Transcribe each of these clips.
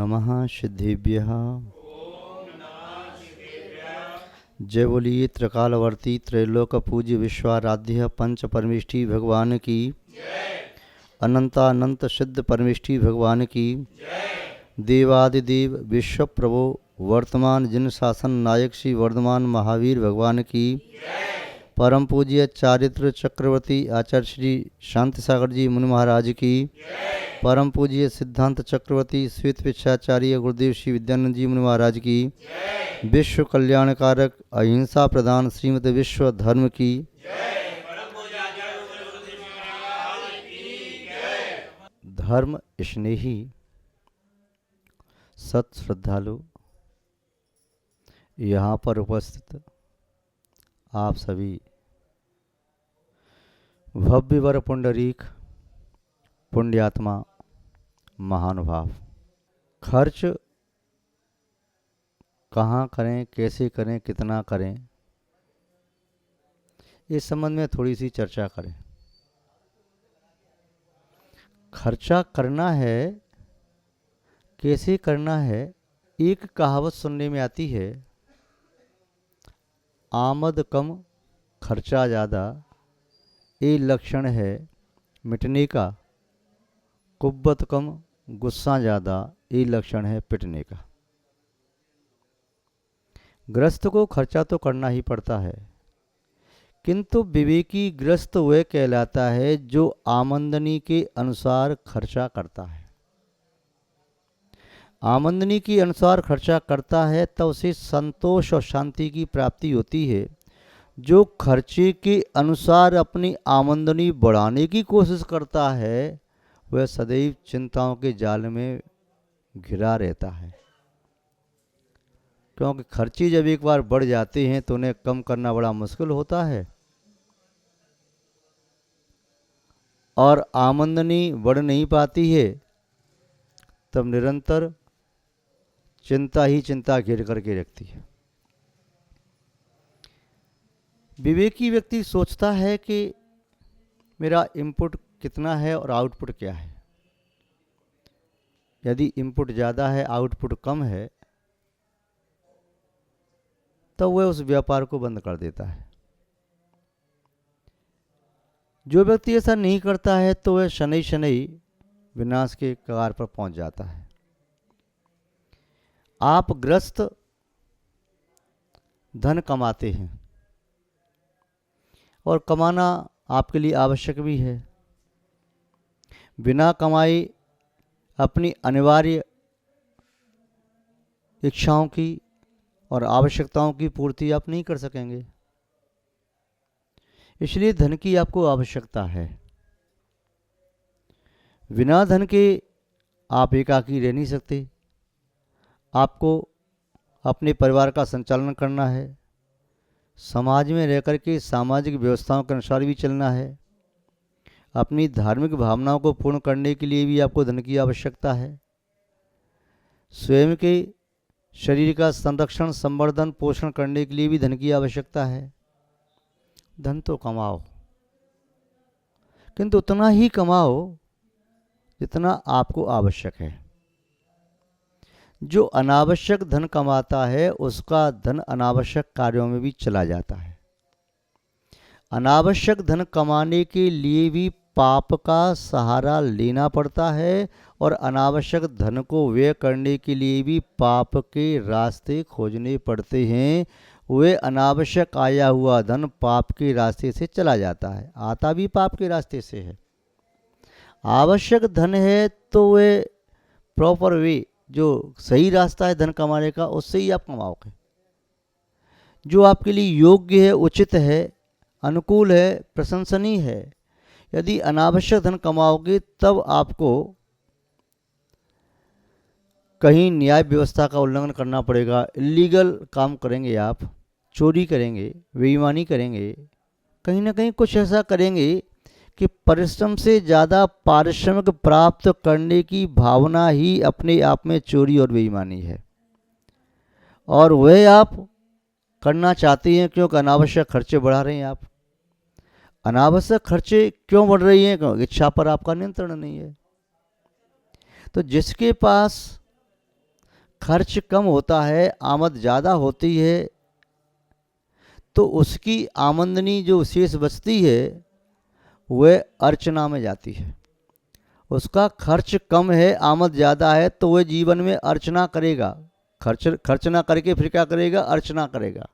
नमः सिद्धिभ्यः। जय बोलिए त्रिकालवर्ती त्रैलोक पूज्य विश्वाराध्य पंच परमेष्ठी भगवान की, अनंतानंत सिद्ध परमेष्ठी भगवान की, देवादिदेव विश्व प्रभो वर्तमान जिन शासन नायक श्री वर्धमान महावीर भगवान की, परम पूज्य चारित्र चक्रवर्ती आचार्य श्री शांति सागर जी मुनि महाराज की, परम पूज्य सिद्धांत चक्रवर्ती श्वेत विच्छाचार्य गुरुदेव श्री विद्यानंद जी मुनि महाराज की, विश्व कल्याणकारक अहिंसा प्रधान श्रीमद विश्व धर्म की, धर्म स्नेही सत श्रद्धालु यहाँ पर उपस्थित आप सभी भव्य वर पुंडरीक पुण्यात्मा महानुभाव, खर्च कहाँ करें, कैसे करें, कितना करें, इस संबंध में थोड़ी सी चर्चा करें। खर्चा करना है, कैसे करना है। एक कहावत सुनने में आती है, आमद कम खर्चा ज़्यादा, ये लक्षण है मिटने का। कुव्वत कम गुस्सा ज़्यादा, ये लक्षण है पिटने का। ग्रस्त को खर्चा तो करना ही पड़ता है, किंतु विवेकी ग्रस्त वह कहलाता है जो आमदनी के अनुसार खर्चा करता है। आमदनी के अनुसार खर्चा करता है तब उसे संतोष और शांति की प्राप्ति होती है। जो खर्चे के अनुसार अपनी आमदनी बढ़ाने की कोशिश करता है वह सदैव चिंताओं के जाल में घिरा रहता है, क्योंकि खर्चे जब एक बार बढ़ जाते हैं तो उन्हें कम करना बड़ा मुश्किल होता है और आमदनी बढ़ नहीं पाती है, तब निरंतर चिंता ही चिंता घेर करके रखती है। विवेकी व्यक्ति सोचता है कि मेरा इनपुट कितना है और आउटपुट क्या है। यदि इनपुट ज़्यादा है, आउटपुट कम है, तो वह उस व्यापार को बंद कर देता है। जो व्यक्ति ऐसा नहीं करता है तो वह शनै शनै विनाश के कगार पर पहुंच जाता है। आप ग्रस्त धन कमाते हैं और कमाना आपके लिए आवश्यक भी है। बिना कमाए अपनी अनिवार्य इच्छाओं की और आवश्यकताओं की पूर्ति आप नहीं कर सकेंगे, इसलिए धन की आपको आवश्यकता है। बिना धन के आप एकाकी रह नहीं सकते। आपको अपने परिवार का संचालन करना है, समाज में रहकर के सामाजिक व्यवस्थाओं के अनुसार भी चलना है। अपनी धार्मिक भावनाओं को पूर्ण करने के लिए भी आपको धन की आवश्यकता है। स्वयं के शरीर का संरक्षण, संवर्धन, पोषण करने के लिए भी धन की आवश्यकता है। धन तो कमाओ, किंतु उतना ही कमाओ जितना आपको आवश्यक है। जो अनावश्यक धन कमाता है उसका धन अनावश्यक कार्यों में भी चला जाता है। अनावश्यक धन कमाने के लिए भी पाप का सहारा लेना पड़ता है और अनावश्यक धन को व्यय करने के लिए भी पाप के रास्ते खोजने पड़ते हैं। वे अनावश्यक आया हुआ धन पाप के रास्ते से चला जाता है, आता भी पाप के रास्ते से है। आवश्यक धन है तो वे प्रॉपर वे, जो सही रास्ता है धन कमाने का, उससे ही आप कमाओगे। जो आपके लिए योग्य है, उचित है, अनुकूल है, प्रशंसनीय है। यदि अनावश्यक धन कमाओगे तब आपको कहीं न्याय व्यवस्था का उल्लंघन करना पड़ेगा। इलीगल काम करेंगे, आप चोरी करेंगे, बेईमानी करेंगे, कहीं ना कहीं कुछ ऐसा करेंगे कि परिश्रम से ज़्यादा पारिश्रमिक प्राप्त करने की भावना ही अपने आप में चोरी और बेईमानी है। और वह आप करना चाहते हैं क्योंकि अनावश्यक खर्चे बढ़ा रहे हैं। आप अनावश्यक खर्चे क्यों बढ़ रही हैं? क्योंकि इच्छा पर आपका नियंत्रण नहीं है। तो जिसके पास खर्च कम होता है, आमद ज़्यादा होती है, तो उसकी आमदनी जो शेष बचती है वह अर्चना में जाती है। उसका खर्च कम है, आमद ज़्यादा है, तो वह जीवन में अर्चना करेगा। खर्च ना करके फिर क्या करेगा? अर्चना करेगा।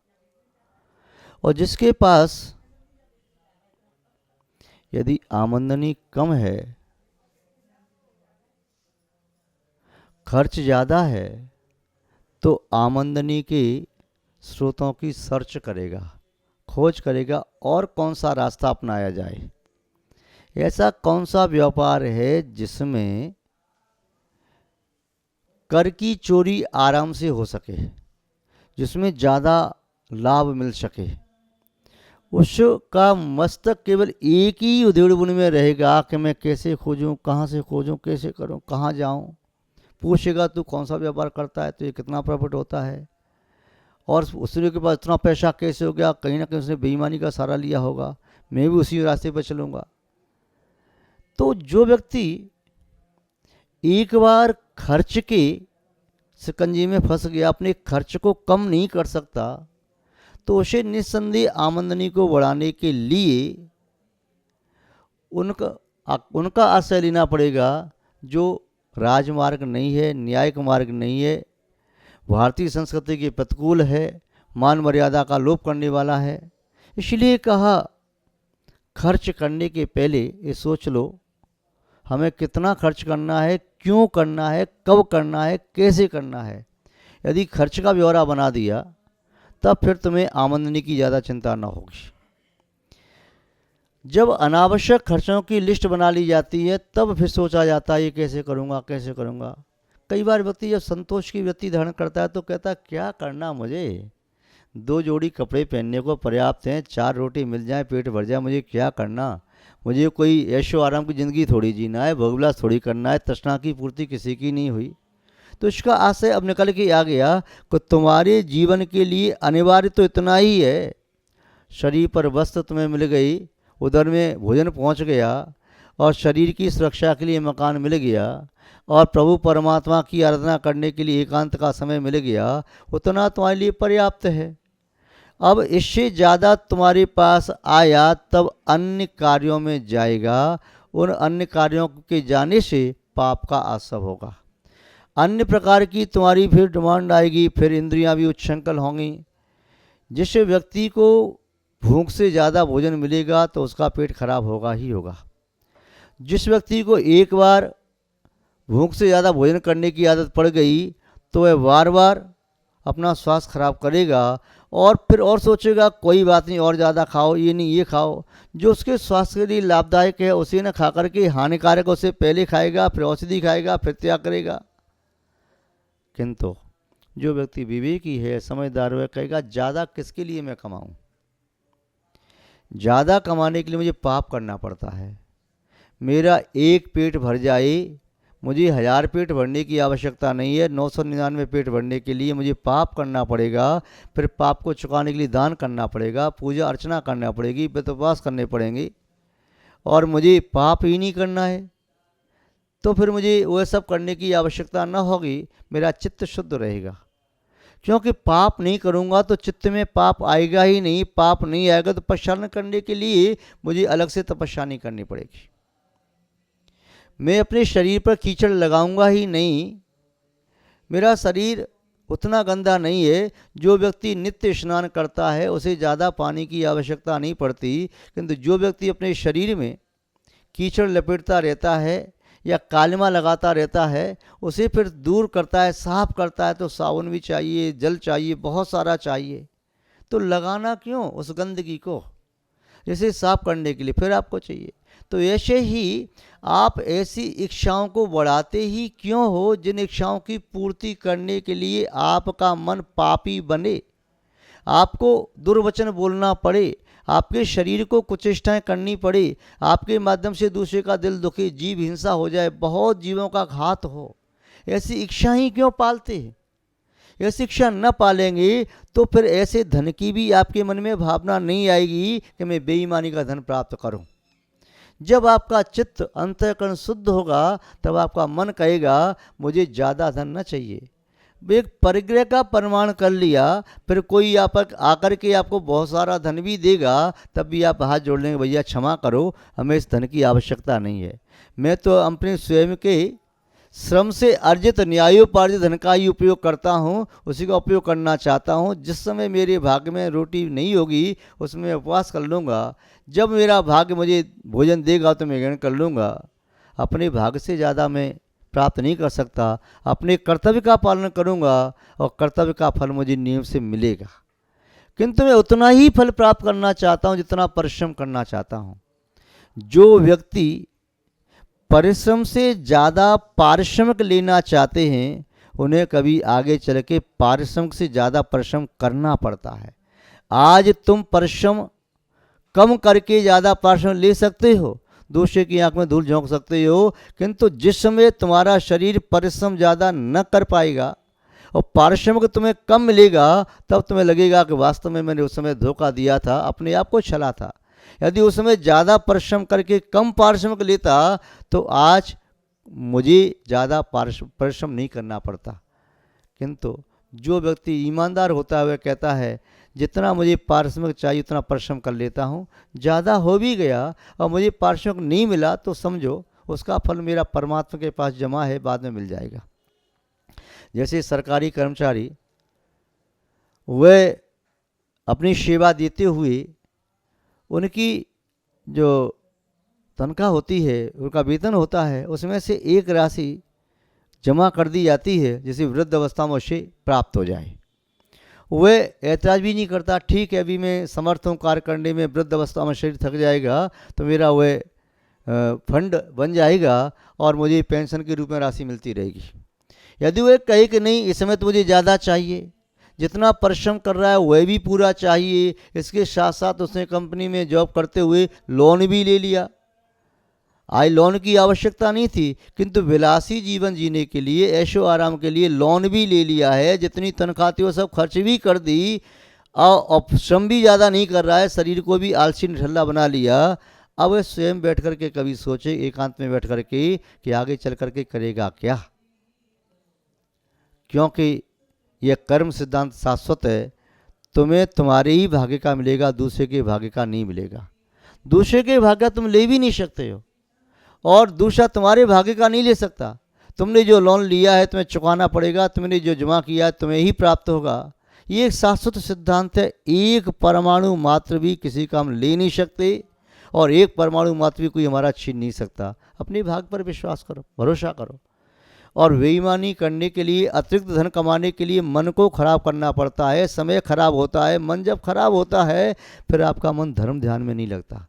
और जिसके पास यदि आमदनी कम है, खर्च ज़्यादा है, तो आमदनी के स्रोतों की सर्च करेगा, खोज करेगा और कौन सा रास्ता अपनाया जाए। ऐसा कौन सा व्यापार है जिसमें कर की चोरी आराम से हो सके, जिसमें ज़्यादा लाभ मिल सके। उसका मस्तक केवल एक ही उधेड़-बुन में रहेगा कि मैं कैसे खोजूं, कहाँ से खोजूं, कैसे करूं, कहाँ जाऊं। पूछेगा तू कौन सा व्यापार करता है, तो ये कितना प्रॉफिट होता है, और उसने के पास इतना पैसा कैसे हो गया, कहीं ना कहीं उसने बेईमानी का सहारा लिया होगा, मैं भी उसी रास्ते पर चलूँगा। तो जो व्यक्ति एक बार खर्च के शिकंजे में फंस गया, अपने खर्च को कम नहीं कर सकता, तो उसे निस्संदेह आमदनी को बढ़ाने के लिए उनका आश्रय लेना पड़ेगा, जो राजमार्ग नहीं है, न्यायिक मार्ग नहीं है, भारतीय संस्कृति के प्रतिकूल है, मान मर्यादा का लोप करने वाला है। इसलिए कहा, खर्च करने के पहले ये सोच लो हमें कितना खर्च करना है, क्यों करना है, कब करना है, कैसे करना है। यदि खर्च का ब्यौरा बना दिया तब फिर तुम्हें आमदनी की ज़्यादा चिंता न होगी। जब अनावश्यक खर्चों की लिस्ट बना ली जाती है तब फिर सोचा जाता है ये कैसे करूँगा, कैसे करूँगा। कई बार व्यक्ति जब संतोष की वृत्ति धारण करता है तो कहता है क्या करना, मुझे 2 जोड़ी कपड़े पहनने को पर्याप्त हैं, 4 रोटी मिल जाए, पेट भर जाए, मुझे क्या करना। मुझे कोई ऐशो आराम की ज़िंदगी थोड़ी जीना है, भोगविलास थोड़ी करना है, तृष्णा की पूर्ति किसी की नहीं हुई। तो इसका आशय अब निकल के आ गया कि तुम्हारे जीवन के लिए अनिवार्य तो इतना ही है, शरीर पर वस्त्र तुम्हें मिल गई, उधर में भोजन पहुंच गया, और शरीर की सुरक्षा के लिए मकान मिल गया, और प्रभु परमात्मा की आराधना करने के लिए एकांत का समय मिल गया, उतना तुम्हारे लिए पर्याप्त है। अब इससे ज़्यादा तुम्हारे पास आया तब अन्य कार्यों में जाएगा, उन अन्य कार्यों के जाने से पाप का आसव होगा। अन्य प्रकार की तुम्हारी फिर डिमांड आएगी, फिर इंद्रियां भी उच्छृंखल होंगी। जिस व्यक्ति को भूख से ज़्यादा भोजन मिलेगा तो उसका पेट खराब होगा ही होगा। जिस व्यक्ति को एक बार भूख से ज़्यादा भोजन करने की आदत पड़ गई तो वह बार बार अपना स्वास्थ्य खराब करेगा, और फिर और सोचेगा कोई बात नहीं, और ज़्यादा खाओ, ये नहीं ये खाओ। जो उसके स्वास्थ्य के लिए लाभदायक है उसे न खा करके हानिकारक उसे पहले खाएगा, फिर औषधि खाएगा, फिर त्याग करेगा। किंतु जो व्यक्ति विवेकी है, समझदार, वह कहेगा ज़्यादा किसके लिए मैं कमाऊँ। ज़्यादा कमाने के लिए मुझे पाप करना पड़ता है। मेरा एक पेट भर जाए, मुझे 1000 पेट भरने की आवश्यकता नहीं है, 999 पेट भरने के लिए मुझे पाप करना पड़ेगा। फिर पाप को चुकाने के लिए दान करना पड़ेगा, पूजा अर्चना करना पड़ेगी, व्रत उपवास करने पड़ेंगे, और मुझे पाप ही नहीं करना है तो फिर मुझे वह सब करने की आवश्यकता न होगी, मेरा चित्त शुद्ध रहेगा। क्योंकि पाप नहीं करूँगा तो चित्त में पाप आएगा ही नहीं। पाप नहीं आएगा तो पश्चाताप करने के लिए मुझे अलग से तपस्या नहीं करनी पड़ेगी। मैं अपने शरीर पर कीचड़ लगाऊंगा ही नहीं। मेरा शरीर उतना गंदा नहीं है। जो व्यक्ति नित्य स्नान करता है उसे ज़्यादा पानी की आवश्यकता नहीं पड़ती, किंतु जो व्यक्ति अपने शरीर में कीचड़ लपेटता रहता है या कालिमा लगाता रहता है, उसे फिर दूर करता है, साफ करता है, तो साबुन भी चाहिए, जल चाहिए, बहुत सारा चाहिए। तो लगाना क्यों उस गंदगी को, जैसे साफ करने के लिए फिर आपको चाहिए। तो ऐसे ही आप ऐसी इच्छाओं को बढ़ाते ही क्यों हो जिन इच्छाओं की पूर्ति करने के लिए आपका मन पापी बने, आपको दुर्वचन बोलना पड़े, आपके शरीर को कुचेष्टाएं करनी पड़े, आपके माध्यम से दूसरे का दिल दुखे, जीव हिंसा हो जाए, बहुत जीवों का घात हो। ऐसी इच्छा ही क्यों पालते हैं? ऐसी इच्छा न पालेंगे तो फिर ऐसे धन की भी आपके मन में भावना नहीं आएगी कि मैं बेईमानी का धन प्राप्त करूं। जब आपका चित्त अंतःकरण शुद्ध होगा तब आपका मन कहेगा मुझे ज़्यादा धन न चाहिए, एक परिग्रह का प्रमाण कर लिया, फिर कोई आप आकर के आपको बहुत सारा धन भी देगा, तब भी आप हाथ जोड़ लेंगे, भैया क्षमा करो, हमें इस धन की आवश्यकता नहीं है। मैं तो अपने स्वयं के श्रम से अर्जित न्यायोपार्जित धन का ही उपयोग करता हूँ, उसी का उपयोग करना चाहता हूँ। जिस समय मेरे भाग्य में रोटी नहीं होगी उसमें मैं उपवास कर लूँगा, जब मेरा भाग्य मुझे भोजन देगा तो मैं ग्रहण कर लूँगा। अपने भाग्य से ज़्यादा मैं प्राप्त नहीं कर सकता, अपने कर्तव्य का पालन करूँगा और कर्तव्य का फल मुझे नियम से मिलेगा। किंतु मैं उतना ही फल प्राप्त करना चाहता हूँ जितना परिश्रम करना चाहता हूँ। जो व्यक्ति परिश्रम से ज़्यादा पारिश्रमिक लेना चाहते हैं, उन्हें कभी आगे चल के पारिश्रमिक से ज़्यादा परिश्रम करना पड़ता है। आज तुम परिश्रम कम करके ज़्यादा पारिश्रम ले सकते हो, दूसरे की आंख में धूल झोंक सकते हो, किंतु जिस समय तुम्हारा शरीर परिश्रम ज़्यादा न कर पाएगा और पारिश्रमिक तुम्हें कम मिलेगा, तब तुम्हें लगेगा कि वास्तव में मैंने उस समय धोखा दिया था, अपने आप को छला था। यदि उस समय ज़्यादा परिश्रम करके कम पारिश्रमिक लेता तो आज मुझे ज़्यादा परिश्रम नहीं करना पड़ता। किंतु जो व्यक्ति ईमानदार होता है वह कहता है जितना मुझे पारिश्रमिक चाहिए उतना परिश्रम कर लेता हूँ, ज़्यादा हो भी गया और मुझे पारिश्रमिक नहीं मिला तो समझो उसका फल मेरा परमात्मा के पास जमा है, बाद में मिल जाएगा। जैसे सरकारी कर्मचारी वह अपनी सेवा देते हुए उनकी जो तनख्वाह होती है, उनका वेतन होता है, उसमें से एक राशि जमा कर दी जाती है जिसे वृद्ध अवस्था में उसे प्राप्त हो जाए। वह ऐतराज भी नहीं करता, ठीक है अभी मैं समर्थ हूँ कार्य करने में, वृद्ध अवस्था में शरीर थक जाएगा तो मेरा वह फंड बन जाएगा और मुझे पेंशन के रूप में राशि मिलती रहेगी। यदि वह कहे कि नहीं इस समय तो मुझे ज़्यादा चाहिए, जितना परिश्रम कर रहा है वह भी पूरा चाहिए, इसके साथ साथ उसने कंपनी में जॉब करते हुए लोन भी ले लिया। आज लोन की आवश्यकता नहीं थी, किंतु विलासी जीवन जीने के लिए, ऐशो आराम के लिए लोन भी ले लिया है, जितनी तनख्वाह थी वो सब खर्च भी कर दी और श्रम भी ज़्यादा नहीं कर रहा है, शरीर को भी आलसी निठल्ला बना लिया। अब वह स्वयं बैठ कर के कभी सोचे एकांत में बैठ कर के कि आगे चल कर के करेगा क्या, क्योंकि यह कर्म सिद्धांत शाश्वत है। तुम्हें तुम्हारे ही भाग्य का मिलेगा, दूसरे के भाग्य का नहीं मिलेगा। दूसरे के भाग्य तुम ले भी नहीं सकते हो और दूसरा तुम्हारे भाग्य का नहीं ले सकता। तुमने जो लोन लिया है तुम्हें चुकाना पड़ेगा, तुमने जो जमा किया है तुम्हें ही प्राप्त होगा। ये एक शाश्वत सिद्धांत है। एक परमाणु मात्र भी किसी का हम ले नहीं सकते और एक परमाणु मात्र भी कोई हमारा छीन नहीं सकता। अपने भाग्य पर विश्वास करो, भरोसा करो। और बेईमानी करने के लिए, अतिरिक्त धन कमाने के लिए मन को खराब करना पड़ता है, समय खराब होता है। मन जब खराब होता है फिर आपका मन धर्म ध्यान में नहीं लगता।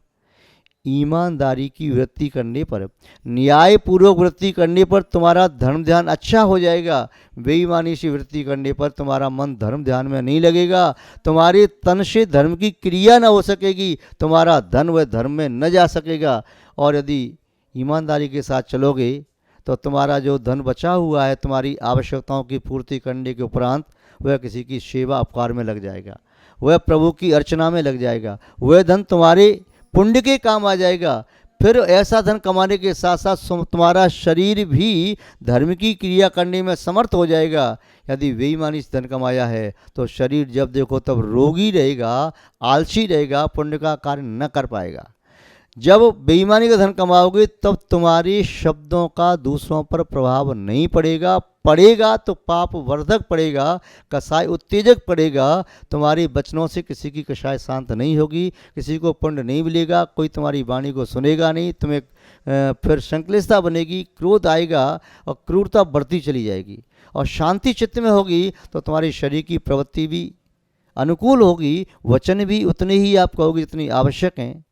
ईमानदारी की वृत्ति करने पर, न्यायपूर्वक वृत्ति करने पर तुम्हारा धर्म ध्यान अच्छा हो जाएगा। बेईमानी से वृत्ति करने पर तुम्हारा मन धर्म ध्यान में नहीं लगेगा, तुम्हारे तन से धर्म की क्रिया न हो सकेगी, तुम्हारा धन व धर्म में न जा सकेगा। और यदि ईमानदारी के साथ चलोगे तो तुम्हारा जो धन बचा हुआ है तुम्हारी आवश्यकताओं की पूर्ति करने के उपरांत वह किसी की सेवा उपकार में लग जाएगा, वह प्रभु की अर्चना में लग जाएगा, वह धन तुम्हारे पुण्य के काम आ जाएगा। फिर ऐसा धन कमाने के साथ साथ तुम्हारा शरीर भी धर्म की क्रिया करने में समर्थ हो जाएगा। यदि बेईमानी से धन कमाया है तो शरीर जब देखो तब रोगी रहेगा, आलसी रहेगा, पुण्य का कार्य न कर पाएगा। जब बेईमानी का धन कमाओगे तब तुम्हारे शब्दों का दूसरों पर प्रभाव नहीं पड़ेगा, पड़ेगा तो पाप वर्धक पड़ेगा, कसाय उत्तेजक पड़ेगा। तुम्हारे वचनों से किसी की कसाय शांत नहीं होगी, किसी को पुण्य नहीं मिलेगा, कोई तुम्हारी वाणी को सुनेगा नहीं, तुम्हें फिर संक्लेशता बनेगी, क्रोध आएगा और क्रूरता बढ़ती चली जाएगी। और शांति चित्त में होगी तो तुम्हारे शरीर की प्रवृत्ति भी अनुकूल होगी, वचन भी उतने ही आप कहोगे जितनी आवश्यक हैं,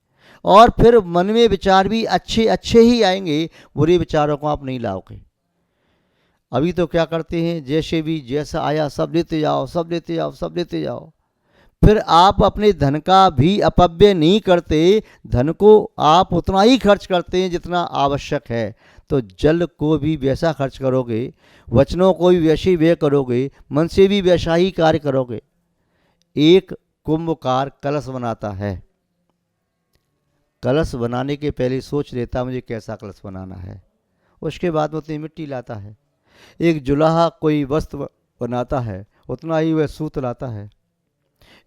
और फिर मन में विचार भी अच्छे अच्छे ही आएंगे, बुरे विचारों को आप नहीं लाओगे। अभी तो क्या करते हैं, जैसे भी जैसा आया सब लेते जाओ, सब लेते जाओ, सब लेते जाओ। फिर आप अपने धन का भी अपव्यय नहीं करते, धन को आप उतना ही खर्च करते हैं जितना आवश्यक है। तो जल को भी वैसा खर्च करोगे, वचनों को भी वैसे ही व्यय करोगे, मन से भी वैसा ही कार्य करोगे। एक कुंभकार कलश बनाता है, कलश बनाने के पहले सोच लेता मुझे कैसा कलश बनाना है, उसके बाद वो उतनी मिट्टी लाता है। एक जुलाहा कोई वस्त्र बनाता है उतना ही वह सूत लाता है।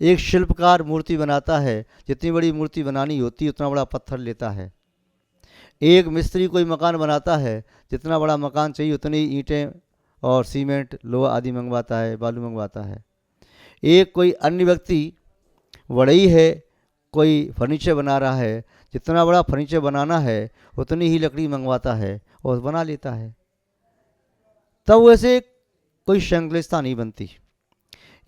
एक शिल्पकार मूर्ति बनाता है, जितनी बड़ी मूर्ति बनानी होती है उतना बड़ा पत्थर लेता है। एक मिस्त्री कोई मकान बनाता है, जितना बड़ा मकान चाहिए उतनी ईंटें और सीमेंट लोहा आदि मंगवाता है, बालू मंगवाता है। एक कोई अन्य व्यक्ति बढ़ई है, कोई फर्नीचर बना रहा है, जितना बड़ा फर्नीचर बनाना है उतनी ही लकड़ी मंगवाता है और बना लेता है। तब वैसे कोई श्रृंखलता नहीं बनती।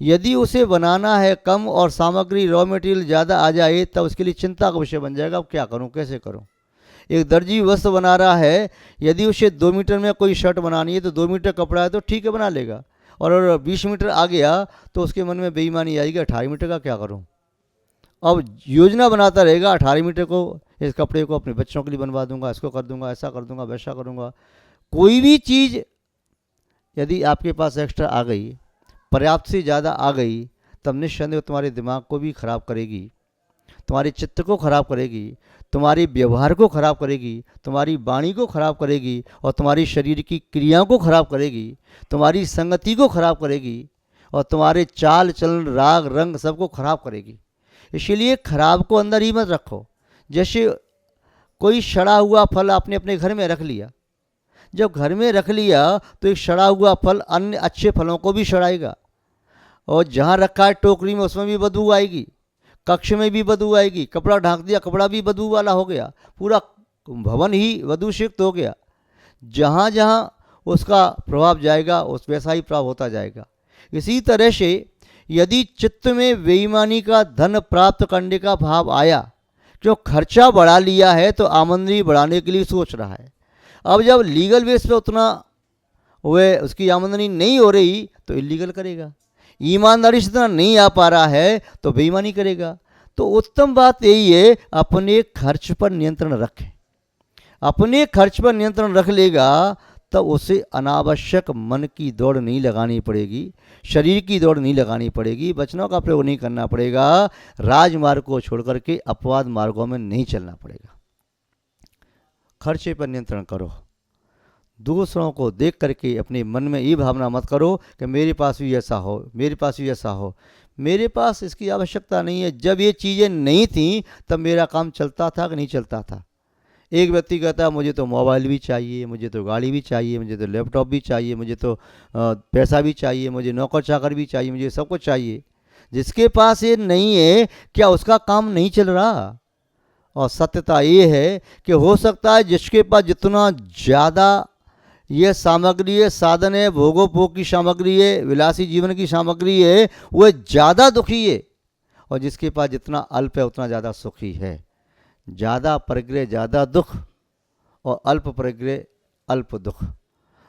यदि उसे बनाना है कम और सामग्री रॉ मटेरियल ज़्यादा आ जाए तब उसके लिए चिंता का विषय बन जाएगा, अब क्या करूं, कैसे करूं। एक दर्जी वस्त्र बना रहा है, यदि उसे 2 मीटर में कोई शर्ट बनानी है तो 2 मीटर कपड़ा है तो ठीक है बना लेगा, और 20 मीटर आ गया तो उसके मन में बेईमानी आएगी, 18 मीटर का क्या करूं। अब योजना बनाता रहेगा, 18 मीटर को इस कपड़े को अपने बच्चों के लिए बनवा दूंगा, इसको कर दूंगा, ऐसा कर दूंगा, वैसा करूंगा। कोई भी चीज़ यदि आपके पास एक्स्ट्रा आ गई, पर्याप्त से ज़्यादा आ गई, तब निस्संदेह तुम्हारे दिमाग को भी खराब करेगी, तुम्हारे चित्त को खराब करेगी, तुम्हारे व्यवहार को खराब करेगी, तुम्हारी वाणी को खराब करेगी, और तुम्हारी शरीर की क्रियाओं को खराब करेगी, तुम्हारी संगति को खराब करेगी, और तुम्हारे चाल चलन राग रंग सबको खराब करेगी। इसीलिए खराब को अंदर ही मत रखो। जैसे कोई सड़ा हुआ फल आपने अपने घर में रख लिया, जब घर में रख लिया तो एक सड़ा हुआ फल अन्य अच्छे फलों को भी सड़ाएगा, और जहाँ रखा है टोकरी में उसमें भी बदबू आएगी, कक्ष में भी बदबू आएगी, कपड़ा ढांक दिया कपड़ा भी बदबू वाला हो गया, पूरा भवन ही बदबूयुक्त हो गया। जहाँ जहाँ उसका प्रभाव जाएगा उस वैसा ही प्रभाव होता जाएगा। इसी तरह से यदि चित्त में बेईमानी का धन प्राप्त करने का भाव आया, क्यों खर्चा बढ़ा लिया है तो आमदनी बढ़ाने के लिए सोच रहा है, अब जब लीगल बेस पे उतना वह उसकी आमदनी नहीं हो रही तो इलीगल करेगा, ईमानदारी से इतना नहीं आ पा रहा है तो बेईमानी करेगा। तो उत्तम बात यही है, अपने खर्च पर नियंत्रण रखें। अपने खर्च पर नियंत्रण रख लेगा तब उसे अनावश्यक मन की दौड़ नहीं लगानी पड़ेगी, शरीर की दौड़ नहीं लगानी पड़ेगी, वचनों का प्रयोग नहीं करना पड़ेगा, राजमार्ग को छोड़ करके अपवाद मार्गों में नहीं चलना पड़ेगा। खर्चे पर नियंत्रण करो। दूसरों को देख करके अपने मन में ये भावना मत करो कि मेरे पास भी ऐसा हो, मेरे पास भी ऐसा हो, मेरे पास इसकी आवश्यकता नहीं है। जब ये चीज़ें नहीं थीं तब मेरा काम चलता था कि नहीं चलता था। एक व्यक्ति कहता है मुझे तो मोबाइल भी चाहिए, मुझे तो गाड़ी भी चाहिए, मुझे तो लैपटॉप भी चाहिए, मुझे तो पैसा भी चाहिए, मुझे नौकर चाकर भी चाहिए, मुझे सब कुछ चाहिए। जिसके पास ये नहीं है क्या उसका काम नहीं चल रहा? और सत्यता ये है कि हो सकता है जिसके पास जितना ज़्यादा ये सामग्री है, साधन है, भोगोपभोग की सामग्री है, विलासी जीवन की सामग्री है, वह ज़्यादा दुखी है, और जिसके पास जितना अल्प है उतना ज़्यादा सुखी है। ज़्यादा परिग्रह ज़्यादा दुख, और अल्प परिग्रह अल्प दुख।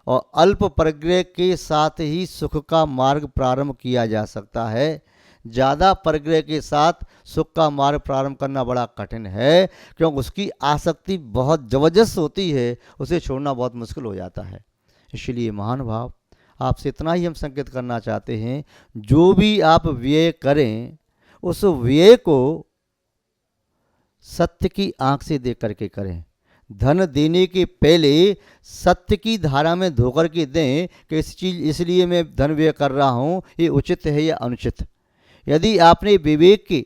और अल्प परिग्रह के साथ ही सुख का मार्ग प्रारंभ किया जा सकता है। ज़्यादा परिग्रह के साथ सुख का मार्ग प्रारंभ करना बड़ा कठिन है, क्योंकि उसकी आसक्ति बहुत जबरदस्त होती है, उसे छोड़ना बहुत मुश्किल हो जाता है। इसलिए महान भाव आपसे इतना ही हम संकेत करना चाहते हैं, जो भी आप व्यय करें उस व्यय को सत्य की आंख से देख करके करें। धन देने के पहले सत्य की धारा में धोकर के दें कि इस चीज़ इसलिए मैं धन व्यय कर रहा हूँ, ये उचित है या अनुचित। यदि आपने विवेक के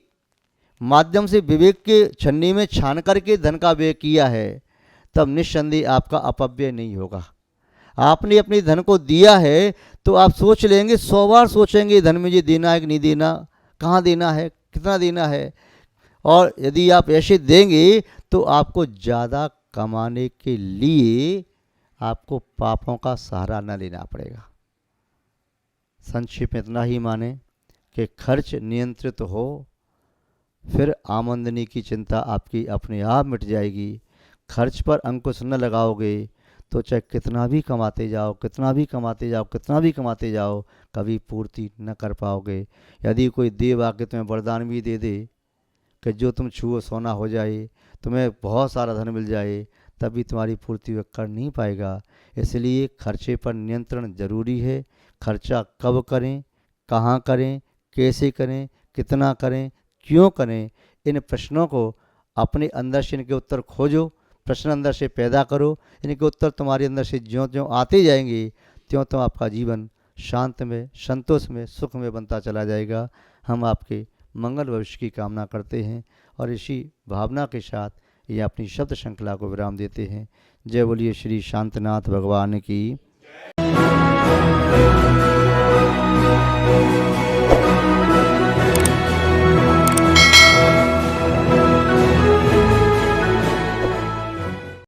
माध्यम से, विवेक के छन्नी में छान करके धन का व्यय किया है, तब निस्संदेह आपका अपव्यय नहीं होगा। आपने अपने धन को दिया है तो आप सोच लेंगे, 100 बार सोचेंगे धन मुझे देना है कि नहीं देना, कहाँ देना है, कितना देना है। और यदि आप ऐसे देंगे तो आपको ज़्यादा कमाने के लिए आपको पापों का सहारा न लेना पड़ेगा। संक्षेप में इतना ही माने कि खर्च नियंत्रित हो, फिर आमदनी की चिंता आपकी अपने आप मिट जाएगी। खर्च पर अंकुश न लगाओगे तो चाहे कितना भी कमाते जाओ, कितना भी कमाते जाओ, कितना भी कमाते जाओ, कभी पूर्ति न कर पाओगे। यदि कोई देव आके तुम्हें वरदान भी दे दे कि जो तुम छुओ सोना हो जाए, तुम्हें बहुत सारा धन मिल जाए, तभी तुम्हारी पूर्ति वह कर नहीं पाएगा। इसलिए खर्चे पर नियंत्रण जरूरी है। खर्चा कब करें, कहाँ करें, कैसे करें, कितना करें, क्यों करें, इन प्रश्नों को अपने अंदर से इनके उत्तर खोजो, प्रश्न अंदर से पैदा करो। इनके उत्तर तुम्हारे अंदर से ज्यों ज्यों आते जाएंगे त्यों त्यों आपका जीवन शांत में, संतोष में, सुख में बनता चला जाएगा। हम आपके मंगल भविष्य की कामना करते हैं और इसी भावना के साथ ये अपनी शब्द श्रृंखला को विराम देते हैं। जय बोलिए श्री शांतनाथ भगवान की।